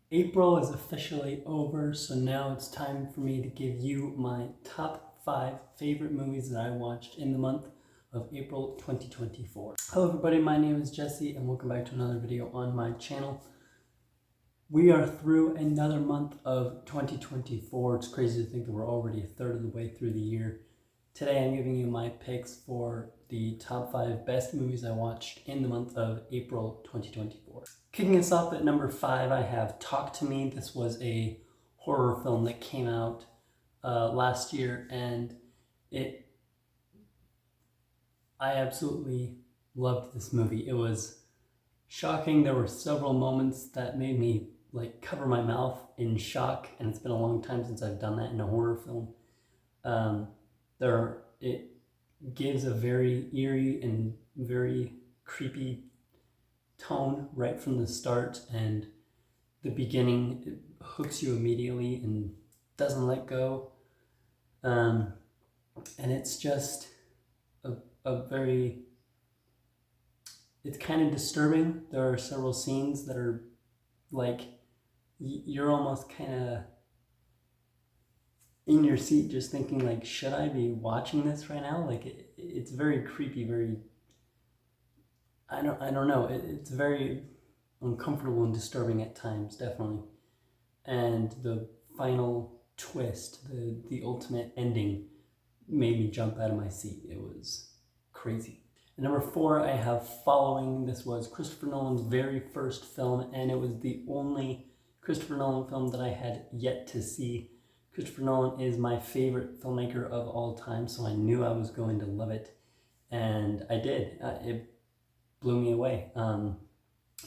April is officially over, so now it's time for me to give you my top 5 favorite movies that I watched in the month of April 2024. Hello everybody, my name is Jesse and welcome back to another video on my channel. We are through another month of 2024. It's crazy to think that we're already a third of the way through the year. Today I'm giving you my picks for the top 5 best movies I watched in the month of April 2024. Kicking us off at number 5, I have Talk to Me. This was a horror film that came out last year, and I absolutely loved this movie. It was shocking. There were several moments that made me cover my mouth in shock, and it's been a long time since I've done that in a horror film. It gives a very eerie and very creepy tone right from the start, and the beginning, it hooks you immediately and doesn't let go. And it's just it's kind of disturbing. There are several scenes that are you're almost kind of in your seat just thinking should I be watching this right now? It's very creepy, very, I don't know. It's very uncomfortable and disturbing at times, definitely. And the final twist, the ultimate ending, made me jump out of my seat. It was crazy. At number 4, I have Following. This was Christopher Nolan's very first film, and it was the only Christopher Nolan film that I had yet to see. Christopher Nolan is my favorite filmmaker of all time, so I knew I was going to love it, and I did. It blew me away.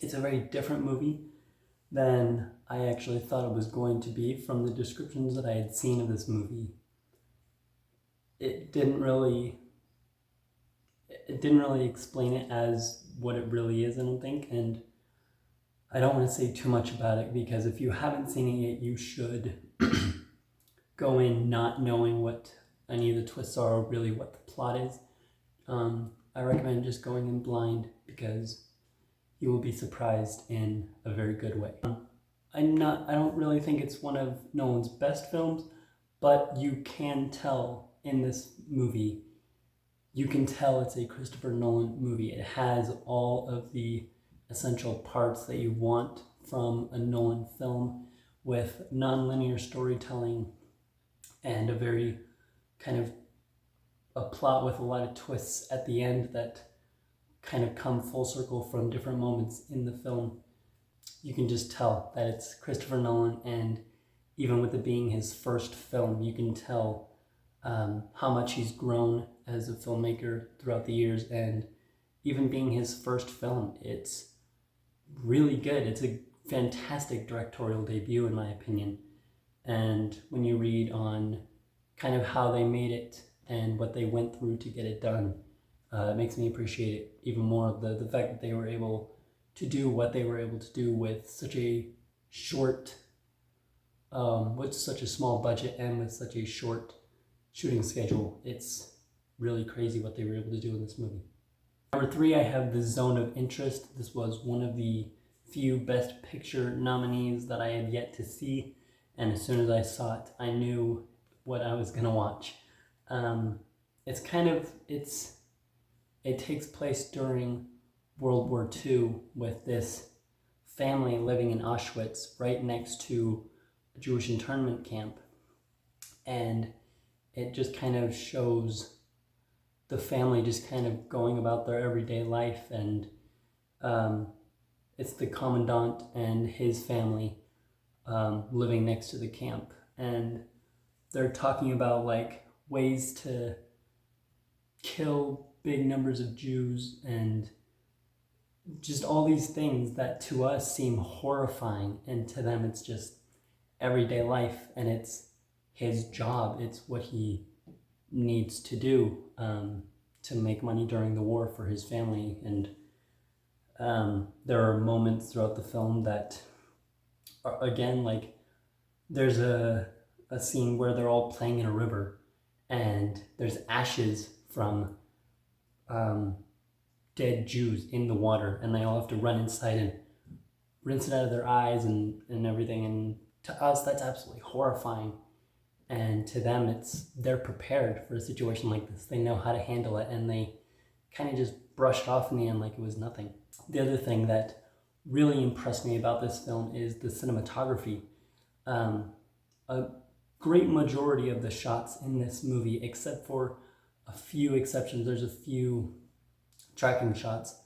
It's a very different movie than I actually thought it was going to be. From the descriptions that I had seen of this movie, it didn't really explain it as what it really is, I don't think, and I don't want to say too much about it, because if you haven't seen it yet, you should go in not knowing what any of the twists are or really what the plot is. I recommend just going in blind, because you will be surprised in a very good way. I don't really think it's one of Nolan's best films, but you can tell in this movie, you can tell it's a Christopher Nolan movie. It has all of the essential parts that you want from a Nolan film, with non-linear storytelling and a very kind of a plot with a lot of twists at the end that kind of come full circle from different moments in the film. You can just tell that it's Christopher Nolan, and even with it being his first film, you can tell how much he's grown as a filmmaker throughout the years, and even being his first film, it's really good. It's a fantastic directorial debut, in my opinion. And when you read on kind of how they made it and what they went through to get it done, it makes me appreciate it even more. The fact that they were able to do what they were able to do with such a short, with such a small budget and with such a short shooting schedule. It's really crazy what they were able to do in this movie. Number 3, I have The Zone of Interest. This was one of the few Best Picture nominees that I had yet to see, and as soon as I saw it, I knew what I was gonna watch. It takes place during World War II, with this family living in Auschwitz right next to a Jewish internment camp, and it just kind of shows the family just kind of going about their everyday life, and it's the commandant and his family living next to the camp, and they're talking about ways to kill big numbers of Jews, and just all these things that to us seem horrifying, and to them it's just everyday life, and it's his job. It's what he needs to do to make money during the war for his family. And there are moments throughout the film that are, again, there's a scene where they're all playing in a river, and there's ashes from dead Jews in the water, and they all have to run inside and rinse it out of their eyes and everything. And to us, that's absolutely horrifying. And to them, they're prepared for a situation like this. They know how to handle it, and they kind of just brush it off in the end like it was nothing. The other thing that really impressed me about this film is the cinematography. A great majority of the shots in this movie, except for a few exceptions, there's a few tracking shots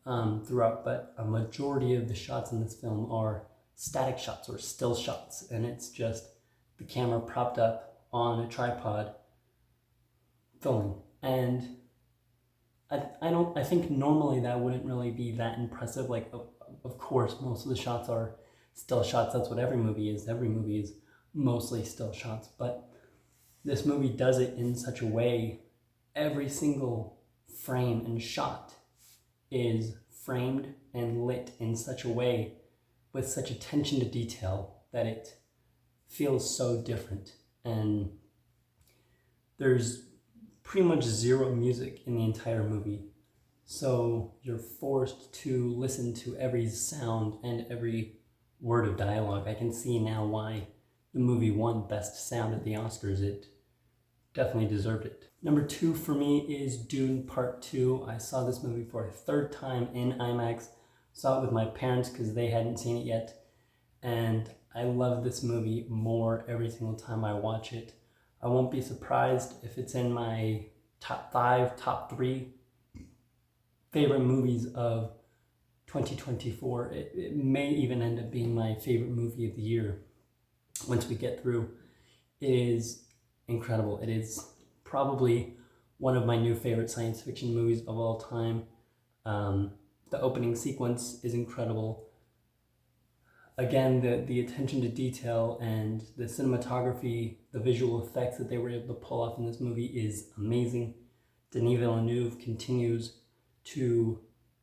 throughout, but a majority of the shots in this film are static shots or still shots, and it's just the camera propped up on a tripod filming. And I think normally that wouldn't really be that impressive. Like, of course, most of the shots are still shots. That's what every movie is. Every movie is mostly still shots. But this movie does it in such a way, every single frame and shot is framed and lit in such a way with such attention to detail that it feels so different. And there's pretty much zero music in the entire movie. So you're forced to listen to every sound and every word of dialogue. I can see now why the movie won Best Sound at the Oscars. It definitely deserved it. Number 2 for me is Dune Part 2. I saw this movie for a third time in IMAX. Saw it with my parents because they hadn't seen it yet. And I love this movie more every single time I watch it. I won't be surprised if it's in my top 5, top 3 favorite movies of 2024. It may even end up being my favorite movie of the year once we get through. It is incredible. It is probably one of my new favorite science fiction movies of all time. The opening sequence is incredible. Again, the attention to detail and the cinematography, the visual effects that they were able to pull off in this movie is amazing. Denis Villeneuve continues to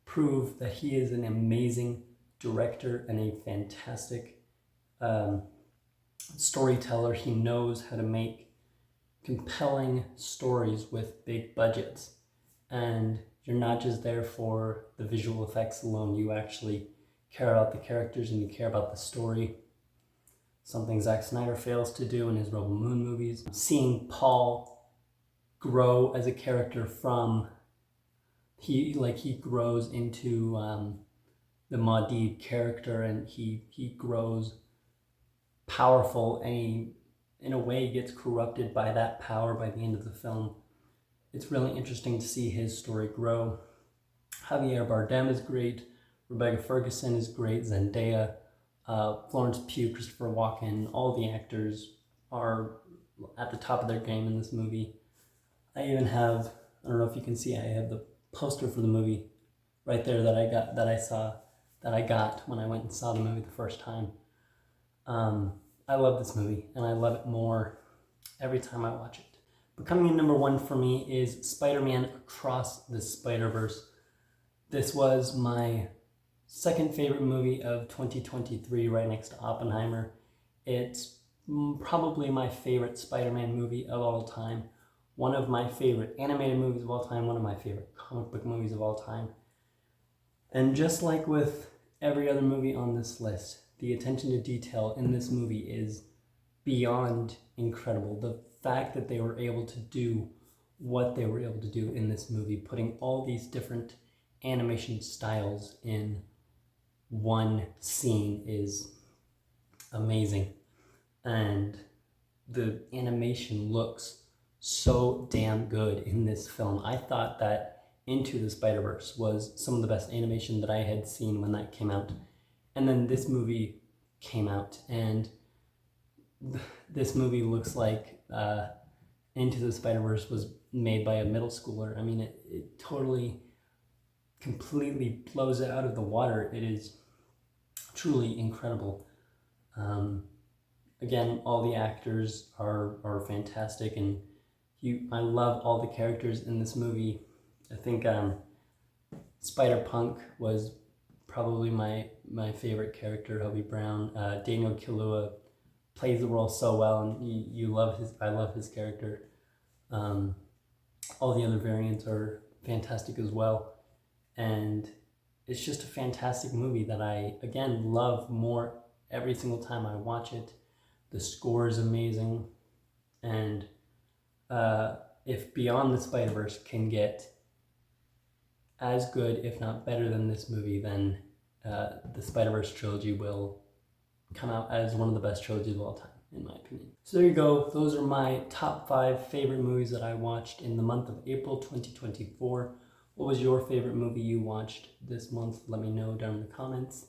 prove that he is an amazing director and a fantastic storyteller. He knows how to make compelling stories with big budgets. And you're not just there for the visual effects alone. You actually care about the characters and you care about the story. Something Zack Snyder fails to do in his Rebel Moon movies. Seeing Paul grow as a character from he grows into the Muad'Dib character, and he grows powerful, and he in a way gets corrupted by that power by the end of the film. It's really interesting to see his story grow. Javier Bardem is great. Rebecca Ferguson is great. Zendaya, Florence Pugh, Christopher Walken, all the actors are at the top of their game in this movie. I even have, I don't know if you can see, I have the poster for the movie right there that I got when I went and saw the movie the first time. I love this movie, and I love it more every time I watch it. But coming in number 1 for me is Spider-Man Across the Spiderverse. This was my second favorite movie of 2023, right next to Oppenheimer. It's probably my favorite Spider-Man movie of all time. One of my favorite animated movies of all time. One of my favorite comic book movies of all time. And just like with every other movie on this list, the attention to detail in this movie is beyond incredible. The fact that they were able to do what they were able to do in this movie, putting all these different animation styles in one scene, is amazing. And the animation looks so damn good in this film. I thought that Into the Spider-Verse was some of the best animation that I had seen when that came out. And then this movie came out, and this movie looks like Into the Spider-Verse was made by a middle schooler. I mean, it totally, completely blows it out of the water. It is truly incredible. Again, all the actors are fantastic, and I love all the characters in this movie. I think Spider-Punk was probably my favorite character, Hobie Brown. Daniel Kaluuya plays the role so well, and I love his character. All the other variants are fantastic as well. And it's just a fantastic movie that I, again, love more every single time I watch it. The score is amazing. And if Beyond the Spider-Verse can get as good, if not better than this movie, then the Spider-Verse trilogy will come out as one of the best trilogies of all time, in my opinion. So there you go. Those are my top 5 favorite movies that I watched in the month of April 2024. What was your favorite movie you watched this month? Let me know down in the comments.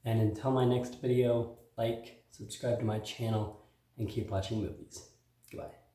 And until my next video, like, subscribe to my channel, and keep watching movies. Goodbye.